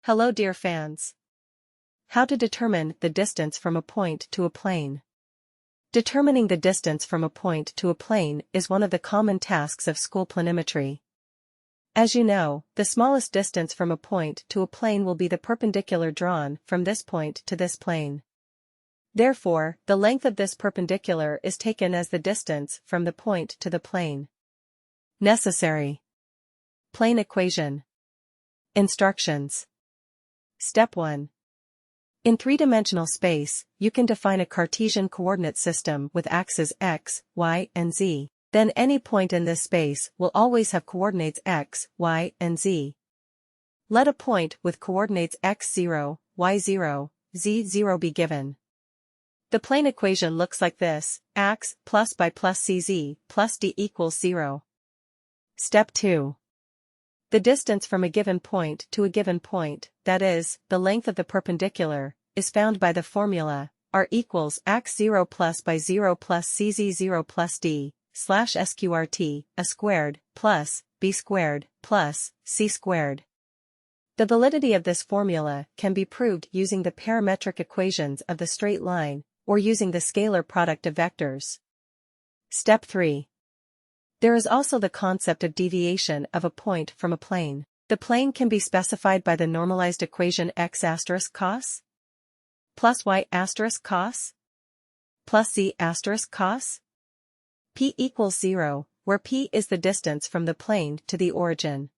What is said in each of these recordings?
Hello dear fans. How to determine the distance from a point to a plane. Determining the distance from a point to a plane is one of the common tasks of school planimetry. As you know, the smallest distance from a point to a plane will be the perpendicular drawn from this point to this plane. Therefore, the length of this perpendicular is taken as the distance from the point to the plane. Necessary. Plane equation. Instructions. Step 1. In three-dimensional space, you can define a Cartesian coordinate system with axes x, y, and z. Then any point in this space will always have coordinates x, y, and z. Let a point with coordinates x0, y0, z0 be given. The plane equation looks like this: ax plus by plus cz plus d equals 0. Step 2. The distance from a given point to a given point, that is, the length of the perpendicular, is found by the formula r equals x0 plus by 0 plus cz0 plus d slash sqrt a squared plus b squared plus c squared. The validity of this formula can be proved using the parametric equations of the straight line or using the scalar product of vectors. Step 3. There is also the concept of deviation of a point from a plane. The plane can be specified by the normalized equation x asterisk cos plus y asterisk cos plus z asterisk cos. P equals 0, where p is the distance from the plane to the origin.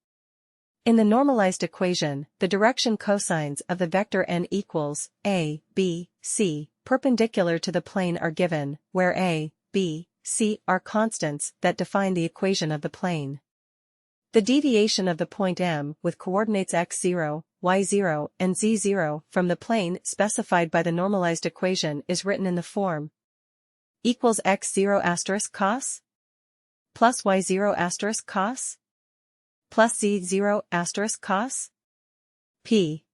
In the normalized equation, the direction cosines of the vector n equals a, b, c, perpendicular to the plane are given, where a, b, c are constants that define the equation of the plane. The deviation of the point M with coordinates x0, y0, and z0 from the plane specified by the normalized equation is written in the form equals x0 asterisk cos plus y0 asterisk cos plus z0 asterisk cos p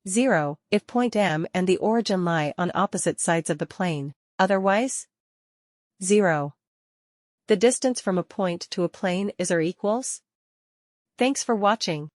0 if point M and the origin lie on opposite sides of the plane, otherwise 0. The distance from a point to a plane is or equals. Thanks for watching.